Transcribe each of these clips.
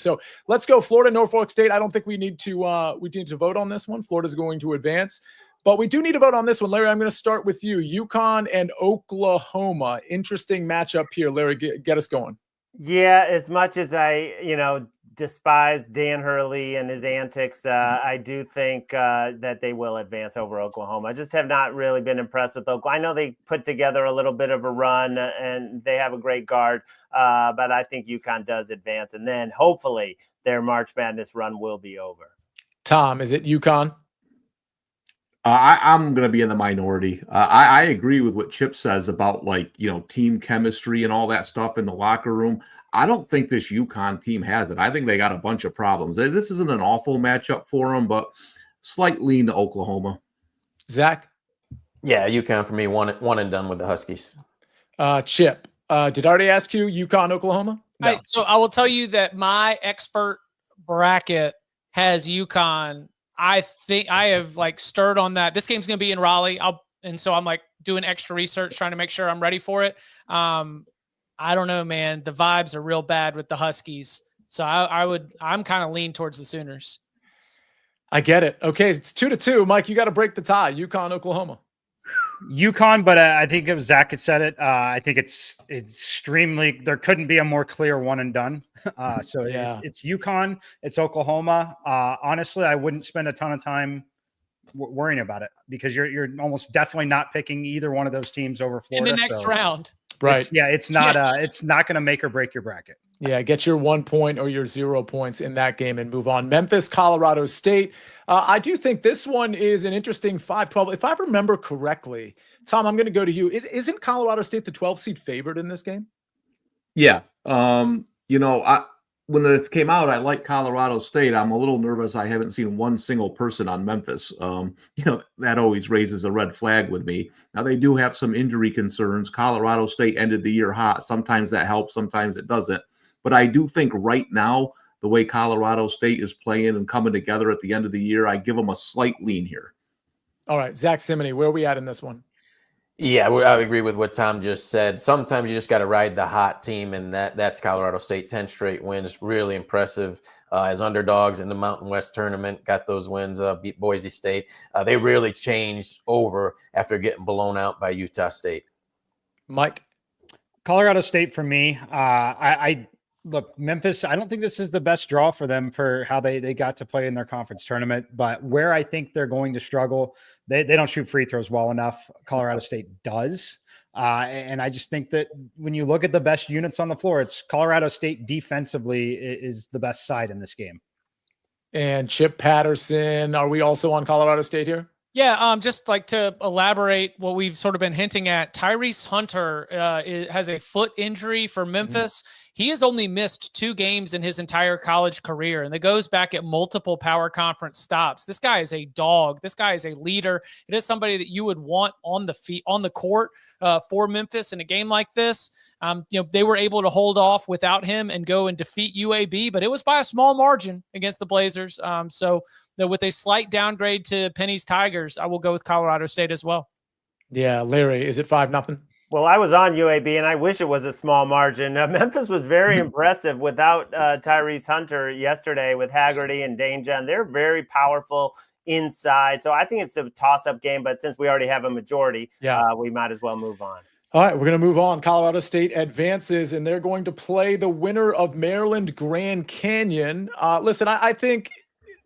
So let's go Florida, Norfolk State. I don't think we need to vote on this one. Florida's going to advance, but we do need to vote on this one. Larry, I'm going to start with you. UConn and Oklahoma. Interesting matchup here. Larry, get us going. Yeah, as much as I, despise Dan Hurley and his antics, I do think that they will advance over Oklahoma. I just have not really been impressed with Oklahoma. I know they put together a little bit of a run and they have a great guard, but I think UConn does advance. And then hopefully their March Madness run will be over. Tom, is it UConn? I'm going to be in the minority. I agree with what Chip says about team chemistry and all that stuff in the locker room. I don't think this UConn team has it. I think they got a bunch of problems. This isn't an awful matchup for them, but slight lean to Oklahoma. Zach? Yeah, UConn for me, one and done with the Huskies. Chip, did I already ask you UConn, Oklahoma? No. So I will tell you that my expert bracket has UConn. I think I have stirred on that. This game's going to be in Raleigh. So I'm doing extra research, trying to make sure I'm ready for it. I don't know, man. The vibes are real bad with the Huskies. So I'm kind of lean towards the Sooners. I get it. Okay. It's 2-2. Mike, you got to break the tie. UConn, Oklahoma. UConn, but I think it was Zack had said it. I think it's extremely. There couldn't be a more clear one and done. So yeah, it's UConn. It's Oklahoma. Honestly, I wouldn't spend a ton of time worrying about it because you're almost definitely not picking either one of those teams over Florida in the next round. Right? It's not going to make or break your bracket. Yeah, get your 1 point or your 0 points in that game and move on. Memphis, Colorado State. I do think this one is an interesting 5-12. If I remember correctly, Tom, I'm going to go to you. Isn't Colorado State the 12 seed favorite in this game? Yeah. When it came out, I like Colorado State. I'm a little nervous. I haven't seen one single person on Memphis. That always raises a red flag with me. Now, they do have some injury concerns. Colorado State ended the year hot. Sometimes that helps. Sometimes it doesn't. But I do think right now, the way Colorado State is playing and coming together at the end of the year, I give them a slight lean here. All right, Zack Cimini, where are we at in this one? Yeah, I agree with what Tom just said. Sometimes you just got to ride the hot team, and that's Colorado State. 10 straight wins, really impressive as underdogs in the Mountain West tournament. Got those wins, beat Boise State. They really changed over after getting blown out by Utah State. Mike? Colorado State for me. Look, Memphis, I don't think this is the best draw for them for how they got to play in their conference tournament, but where I think they're going to struggle, they don't shoot free throws well enough. Colorado State does. And I just think that when you look at the best units on the floor, it's Colorado State defensively is the best side in this game. And Chip Patterson, are we also on Colorado State here? Yeah, just to elaborate what we've sort of been hinting at, Tyrese Hunter has a foot injury for Memphis. He has only missed 2 games in his entire college career, and it goes back at multiple power conference stops. This guy is a dog. This guy is a leader. It is somebody that you would want on the court for Memphis in a game like this. They were able to hold off without him and go and defeat UAB, but it was by a small margin against the Blazers. So with a slight downgrade to Penny's Tigers, I will go with Colorado State as well. Yeah, Larry, is it 5-0? Well, I was on UAB, and I wish it was a small margin. Memphis was very impressive without Tyrese Hunter yesterday with Haggerty and Danger. They're very powerful inside. So I think it's a toss-up game, but since we already have a majority, we might as well move on. All right, we're going to move on. Colorado State advances, and they're going to play the winner of Maryland Grand Canyon. Listen, I think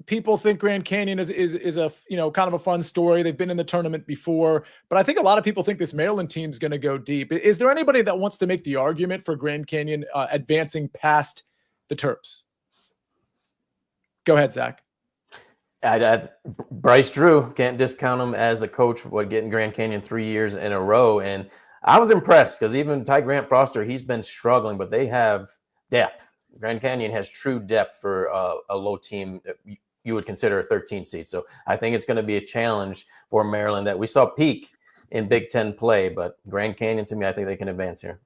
people think Grand Canyon is a kind of a fun story. They've been in the tournament before, but I think a lot of people think this Maryland team is going to go deep. Is there anybody that wants to make the argument for Grand Canyon advancing past the Terps? Go ahead, Zack. Bryce Drew, can't discount him as a coach for getting Grand Canyon 3 years in a row, and I was impressed because even Ty Grant Foster, he's been struggling, but they have depth. Grand Canyon has true depth for a low team that you would consider a 13 seed. So I think it's going to be a challenge for Maryland that we saw peak in Big Ten play, but Grand Canyon, to me, I think they can advance here.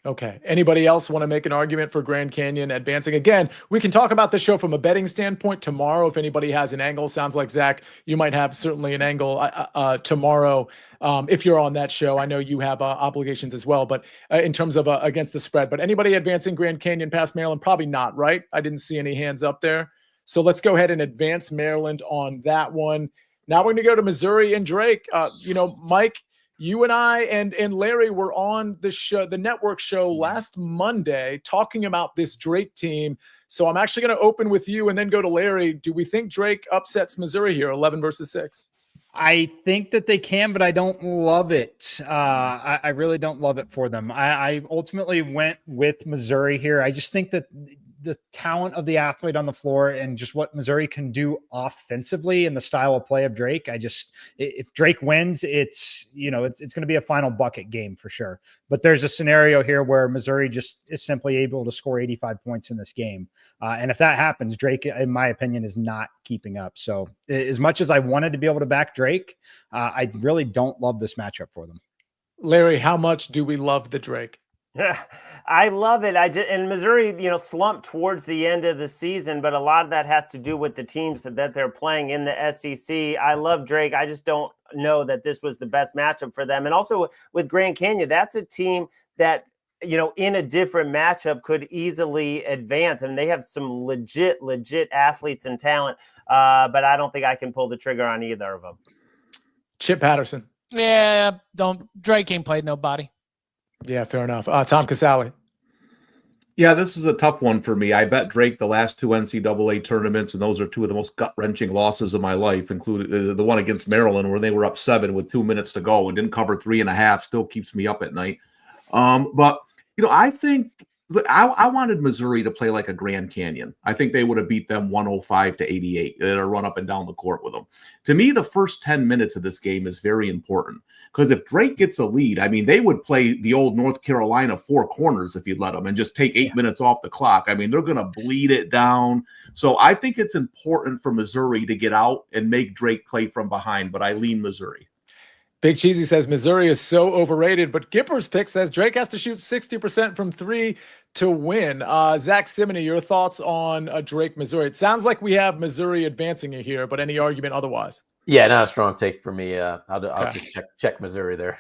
Okay. Anybody else want to make an argument for Grand Canyon advancing? Again, we can talk about the show from a betting standpoint tomorrow. If anybody has an angle, sounds like Zach, you might have certainly an angle tomorrow if you're on that show. I know you have obligations as well, but in terms of against the spread. But anybody advancing Grand Canyon past Maryland? Probably not, right? I didn't see any hands up there. So let's go ahead and advance Maryland on that one. Now we're going to go to Missouri and Drake. Mike, you and I and Larry were on the show, the network show last Monday, talking about this Drake team. So I'm actually going to open with you and then go to Larry. Do we think Drake upsets Missouri here, 11 versus 6? I think that they can, but I don't love it. I really don't love it for them. I ultimately went with Missouri here. I just think that the talent of the athlete on the floor and just what Missouri can do offensively and the style of play of Drake. If Drake wins, it's going to be a final bucket game for sure. But there's a scenario here where Missouri just is simply able to score 85 points in this game. And if that happens, Drake, in my opinion, is not keeping up. So as much as I wanted to be able to back Drake, I really don't love this matchup for them. Larry, how much do we love the Drake? Yeah, I love it. And Missouri, slumped towards the end of the season, but a lot of that has to do with the teams that they're playing in the SEC. I love Drake. I just don't know that this was the best matchup for them. And also with Grand Canyon, that's a team that, in a different matchup could easily advance. And they have some legit athletes and talent. But I don't think I can pull the trigger on either of them. Chip Patterson. Yeah, Drake ain't played nobody. Yeah, fair enough. Tom Casale. Yeah, this is a tough one for me. I bet Drake the last two NCAA tournaments, and those are two of the most gut-wrenching losses of my life, including the one against Maryland where they were up 7 with 2 minutes to go and didn't cover 3.5. Still keeps me up at night. But I think I wanted Missouri to play like a Grand Canyon. I think they would have beat them 105-88 and run up and down the court with them. To me, the first 10 minutes of this game is very important because if Drake gets a lead, they would play the old North Carolina 4 corners if you'd let them and just take 8 minutes off the clock. They're going to bleed it down. So I think it's important for Missouri to get out and make Drake play from behind, but I lean Missouri. Big Cheesy says Missouri is so overrated, but Gipper's pick says Drake has to shoot 60% from 3 to win. Zack, Cimini, your thoughts on Drake, Missouri? It sounds like we have Missouri advancing it here, but any argument otherwise? Yeah, not a strong take for me. I'll just check Missouri there.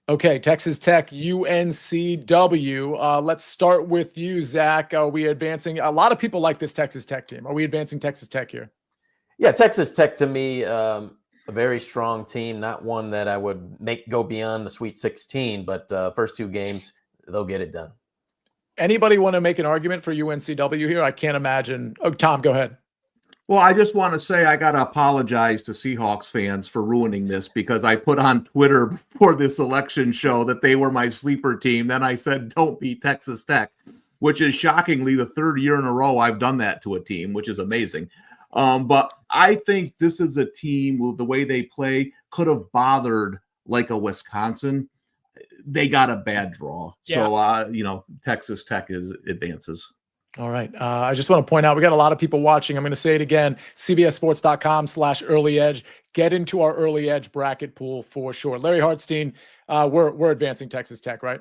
Okay, Texas Tech, UNCW. Let's start with you, Zach. Are we advancing? A lot of people like this Texas Tech team. Are we advancing Texas Tech here? Yeah, Texas Tech to me, a very strong team, not one that I would make go beyond the Sweet 16, but first 2 games, they'll get it done. Anybody want to make an argument for UNCW here? I can't imagine. Oh, Tom, go ahead. Well, I just want to say I got to apologize to Seahawks fans for ruining this because I put on Twitter before this election show that they were my sleeper team. Then I said, don't beat Texas Tech, which is shockingly the 3rd year in a row I've done that to a team, which is amazing. But I think this is a team with the way they play could have bothered like a Wisconsin. They got a bad draw. Yeah. So, Texas Tech advances. All right. I just want to point out, we got a lot of people watching. I'm going to say it again, cbssports.com/early edge. Get into our early edge bracket pool for sure. Larry Hartstein, we're advancing Texas Tech, right?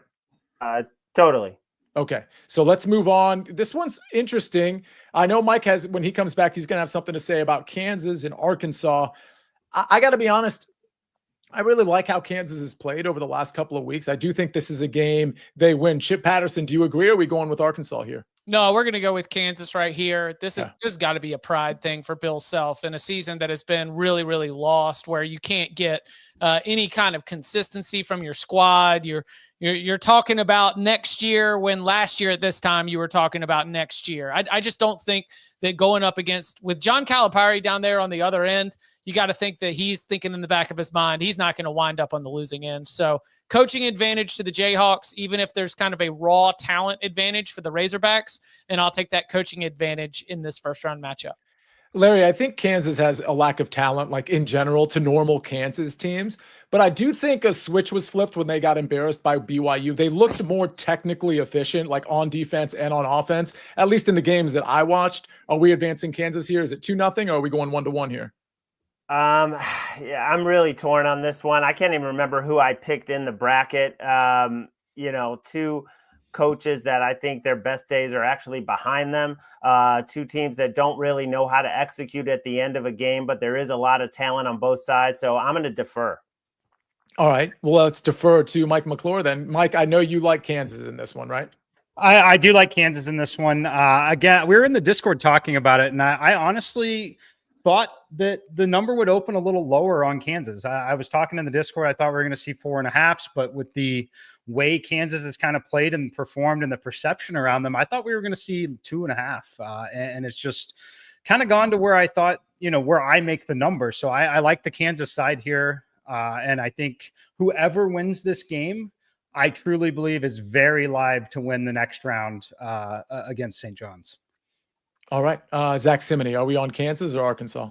Totally. Okay. So let's move on. This one's interesting. I know Mike when he comes back, he's going to have something to say about Kansas and Arkansas. I got to be honest. I really like how Kansas has played over the last couple of weeks. I do think this is a game they win. Chip Patterson, do you agree? Or are we going with Arkansas here? No, we're going to go with Kansas right here. This has got to be a pride thing for Bill Self in a season that has been really, really lost, where you can't get any kind of consistency from your squad. You're talking about next year when last year at this time you were talking about next year. I just don't think that going up against with John Calipari down there on the other end, you got to think that he's thinking in the back of his mind, he's not going to wind up on the losing end. So coaching advantage to the Jayhawks, even if there's kind of a raw talent advantage for the Razorbacks, and I'll take that coaching advantage in this first round matchup. Larry, I think Kansas has a lack of talent, like in general, to normal Kansas teams. But I do think a switch was flipped when they got embarrassed by BYU. They looked more technically efficient, like on defense and on offense, at least in the games that I watched. Are we advancing Kansas here? Is it 2-0 or are we going 1-1 here? Yeah, I'm really torn on this one. I can't even remember who I picked in the bracket. To coaches that I think their best days are actually behind them. Two teams that don't really know how to execute at the end of a game, but there is a lot of talent on both sides. So I'm going to defer. All right. Well, let's defer to Mike McClure then. Mike, I know you like Kansas in this one, right? I do like Kansas in this one. Again, we were in the Discord talking about it, and I honestly thought that the number would open a little lower on Kansas. I was talking in the Discord. I thought we were going to see 4.5s, but with the way Kansas has kind of played and performed and the perception around them, I thought we were going to see 2.5. And it's just kind of gone to where I thought, where I make the number. So I like the Kansas side here. And I think whoever wins this game, I truly believe is very live to win the next round against St. John's. All right. Zack, Cimini, are we on Kansas or Arkansas?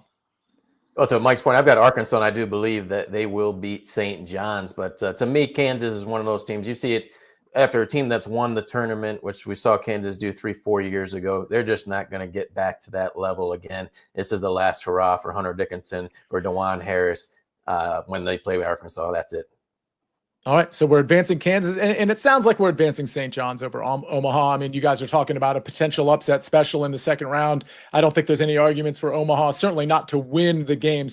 Well, to Mike's point, I've got Arkansas, and I do believe that they will beat St. John's. But to me, Kansas is one of those teams. You see it after a team that's won the tournament, which we saw Kansas do 3-4 years ago. They're just not going to get back to that level again. This is the last hurrah for Hunter Dickinson, for DeJuan Harris when they play with Arkansas. That's it. All right, so we're advancing Kansas, and it sounds like we're advancing St. John's over Omaha. I mean, you guys are talking about a potential upset special in the second round. I don't think there's any arguments for Omaha, certainly not to win the game.